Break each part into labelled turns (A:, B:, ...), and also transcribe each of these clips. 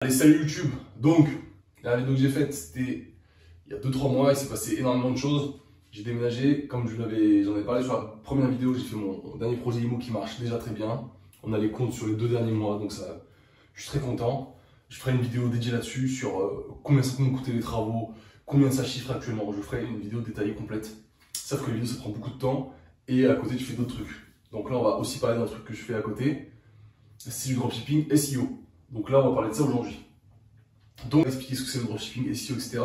A: Allez, salut YouTube. Donc, la vidéo que j'ai faite, c'était il y a 2-3 mois, il s'est passé énormément de choses. J'ai déménagé, comme j'en avais parlé sur la première vidéo, j'ai fait mon dernier projet IMO qui marche déjà très bien. On a les comptes sur les 2 derniers mois, donc ça, je suis très content. Je ferai une vidéo dédiée là-dessus sur combien ça m'ont coûté les travaux, combien ça chiffre actuellement. Je ferai une vidéo détaillée complète. Sauf que les vidéos ça prend beaucoup de temps et à côté tu fais d'autres trucs. Donc là on va aussi parler d'un truc que je fais à côté, c'est du dropshipping SEO. Donc là on va parler de ça aujourd'hui. Donc expliquer ce que c'est le dropshipping SEO, etc.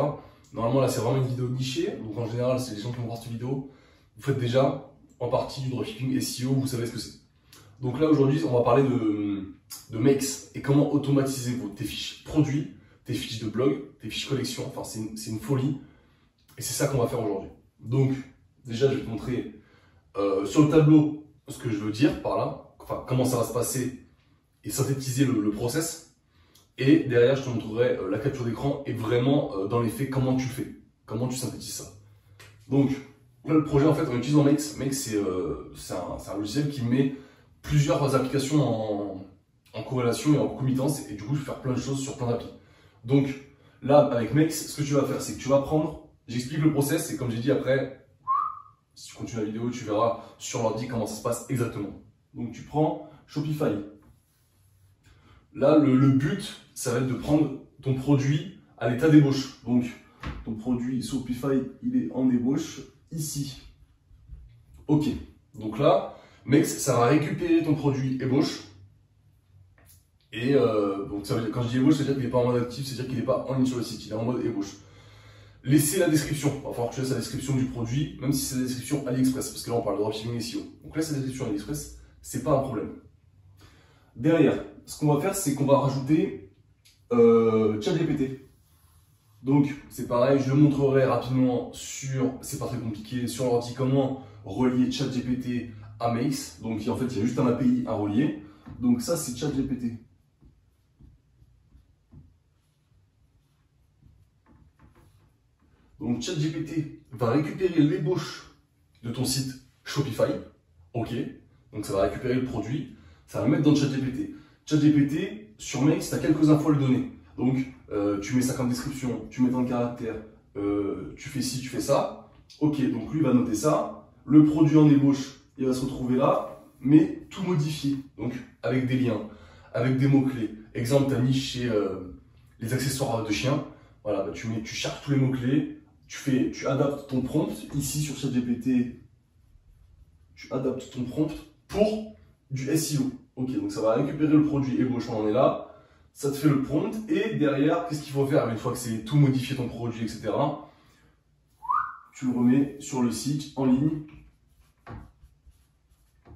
A: Normalement là c'est vraiment une vidéo nichée, donc en général c'est les gens qui vont voir cette vidéo. Vous faites déjà en partie du dropshipping SEO, vous savez ce que c'est. Donc là aujourd'hui on va parler de Makes et comment automatiser tes fiches produits, tes fiches de blog, tes fiches collection, enfin c'est une folie. Et c'est ça qu'on va faire aujourd'hui. Donc déjà je vais te montrer sur le tableau ce que je veux dire par là, enfin comment ça va se passer et synthétiser le process. Et derrière, je te montrerai la capture d'écran et vraiment dans les faits comment tu le fais, comment tu synthétises ça. Donc là, le projet en fait, on utilise en Makes. Makes c'est un logiciel qui met plusieurs applications en corrélation et en concomitance et du coup, je vais faire plein de choses sur plein d'applis. Donc là, avec Makes, ce que tu vas faire, c'est que tu vas prendre, j'explique le process et comme j'ai dit après, si tu continues la vidéo, tu verras sur l'ordi comment ça se passe exactement. Donc tu prends Shopify. Là, le but, ça va être de prendre ton produit à l'état d'ébauche. Donc, ton produit Shopify, il est en ébauche ici. Ok. Donc là, Makes, ça va récupérer ton produit ébauche. Et donc, ça veut dire, quand je dis ébauche, c'est-à-dire qu'il n'est pas en mode actif, c'est-à-dire qu'il n'est pas en ligne sur le site, il est en mode ébauche. Laissez la description. Il va falloir que tu laisses la description du produit, même si c'est la description AliExpress, parce que là, on parle de dropshipping SEO. Donc, laisse la description AliExpress, c'est pas un problème. Derrière, ce qu'on va faire, c'est qu'on va rajouter ChatGPT. Donc, c'est pareil, je le montrerai rapidement sur, c'est pas très compliqué, sur l'ordi, comment relier ChatGPT à Makes. Donc, en fait, il y a juste un API à relier. Donc, ça, c'est ChatGPT. Donc, ChatGPT va récupérer l'ébauche de ton site Shopify. OK. Donc, ça va récupérer le produit. Ça va le mettre dans ChatGPT. ChatGPT, sur Makes, tu as quelques infos à le donner. Donc, tu mets ça comme description, tu mets dans le caractère, tu fais ci, tu fais ça. Ok, donc lui va noter ça. Le produit en ébauche, il va se retrouver là, mais tout modifié. Donc, avec des liens, avec des mots-clés. Exemple, tu as niché les accessoires de chien. Voilà, bah, tu cherches tous les mots-clés, tu adaptes ton prompt. Ici, sur ChatGPT, tu adaptes ton prompt pour du SEO. Ok, donc ça va récupérer le produit ébauche, on en est là. Ça te fait le prompt. Et derrière, qu'est-ce qu'il faut faire une fois que c'est tout modifié ton produit, etc. Tu le remets sur le site, en ligne.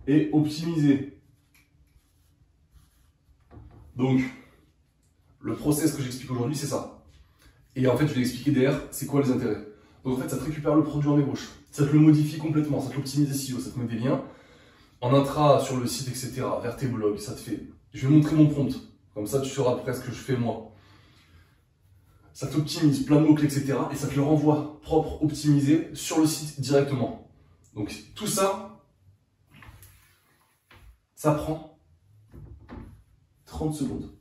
A: Et optimisé. Donc, le process que j'explique aujourd'hui, c'est ça. Et en fait, je vais expliquer derrière, c'est quoi les intérêts. Donc en fait, ça te récupère le produit en ébauche. Ça te le modifie complètement, ça te l'optimise SEO, ça te met des liens. En intra sur le site, etc., vers tes blogs, ça te fait. Je vais montrer mon prompt, comme ça tu sauras après ce que je fais moi. Ça t'optimise plein de mots-clés, etc., et ça te le renvoie propre, optimisé sur le site directement. Donc tout ça, ça prend 30 secondes.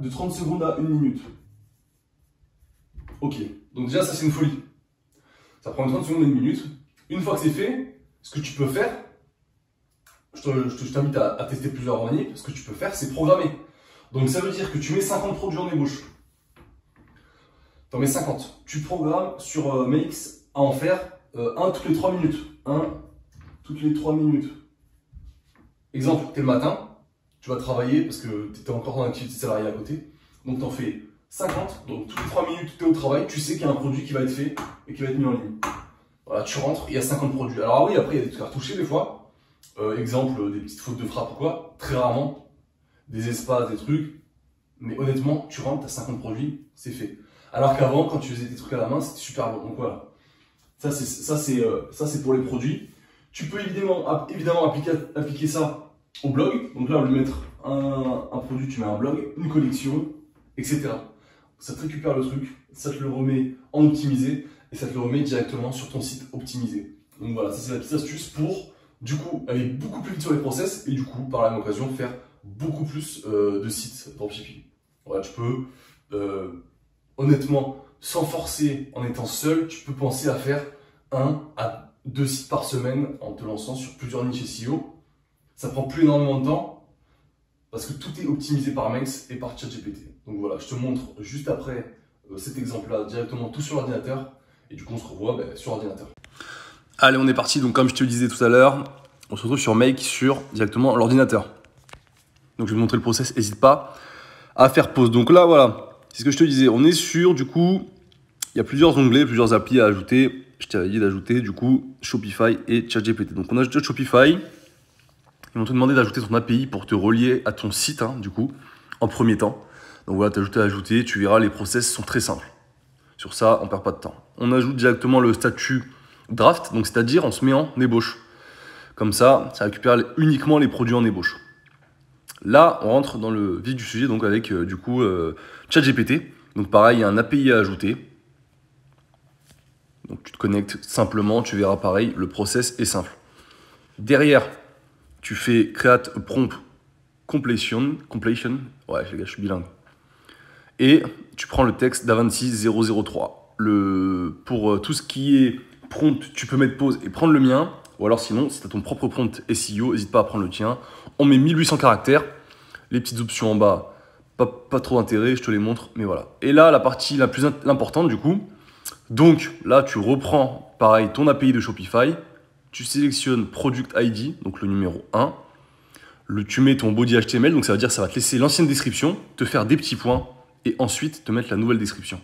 A: De 30 secondes à 1 minute. Ok, donc déjà ça c'est une folie. Ça prend 30 secondes à 1 minute. Une fois que c'est fait, ce que tu peux faire, je t'invite à tester plusieurs manips. Ce que tu peux faire, c'est programmer. Donc ça veut dire que tu mets 50 produits en ébauche. Tu en mets 50. Tu programmes sur Makes à en faire un toutes les 3 minutes. Un toutes les 3 minutes. Exemple, tu es le matin, tu vas travailler parce que tu étais encore en activité salariée à côté. Donc tu en fais 50. Donc toutes les 3 minutes, tu es au travail. Tu sais qu'il y a un produit qui va être fait et qui va être mis en ligne. Voilà, tu rentres, il y a 50 produits. Alors oui, après il y a des trucs à retoucher des fois. Exemple, des petites fautes de frappe ou quoi, très rarement, des espaces, des trucs, mais honnêtement, tu rentres, tu as 50 produits, c'est fait. Alors qu'avant, quand tu faisais tes trucs à la main, c'était super long. Donc voilà, ça c'est pour les produits. Tu peux évidemment appliquer ça au blog. Donc là, au lieu de mettre un produit, tu mets un blog, une collection, etc. Ça te récupère le truc, ça te le remet en optimisé et ça te le remet directement sur ton site optimisé. Donc voilà, ça c'est la petite astuce pour du coup aller beaucoup plus vite sur les process et du coup par la même occasion faire beaucoup plus de sites dropshipping. Voilà, tu peux, honnêtement, sans forcer, en étant seul, tu peux penser à faire 1 à 2 sites par semaine en te lançant sur plusieurs niches SEO. Ça prend plus énormément de temps parce que tout est optimisé par Menx et par ChatGPT. Donc voilà, je te montre juste après cet exemple-là directement tout sur l'ordinateur et du coup on se revoit sur ordinateur. Allez, on est parti. Donc comme je te le disais tout à l'heure, on se retrouve sur Make sur directement l'ordinateur. Donc je vais te montrer le process, n'hésite pas à faire pause. Donc là voilà, c'est ce que je te disais, on est sur du coup, il y a plusieurs onglets, plusieurs applis à ajouter. Je t'avais dit d'ajouter du coup Shopify et ChatGPT. Donc on a ajouté Shopify. Ils vont te demander d'ajouter ton API pour te relier à ton site, du coup, en premier temps. Donc voilà, ajouter, tu verras, les process sont très simples. Sur ça, on ne perd pas de temps. On ajoute directement le statut draft, donc c'est-à-dire on se met en ébauche. Comme ça récupère uniquement les produits en ébauche. Là, on rentre dans le vif du sujet, donc avec du coup ChatGPT. Donc pareil, il y a un API à ajouter. Donc tu te connectes simplement, tu verras pareil, le process est simple. Derrière, tu fais create a prompt completion. Ouais, les gars, je suis bilingue. Et tu prends le texte d'Avanti 003. Pour tout ce qui est prompt, tu peux mettre pause et prendre le mien. Ou alors sinon, si tu as ton propre prompt SEO, n'hésite pas à prendre le tien. On met 1800 caractères. Les petites options en bas, pas trop d'intérêt, je te les montre. Mais voilà. Et là, la partie la plus importante du coup. Donc là, tu reprends pareil ton API de Shopify. Tu sélectionnes Product ID, donc le numéro 1. Tu mets ton body HTML, donc ça veut dire que ça va te laisser l'ancienne description, te faire des petits points et ensuite te mettre la nouvelle description.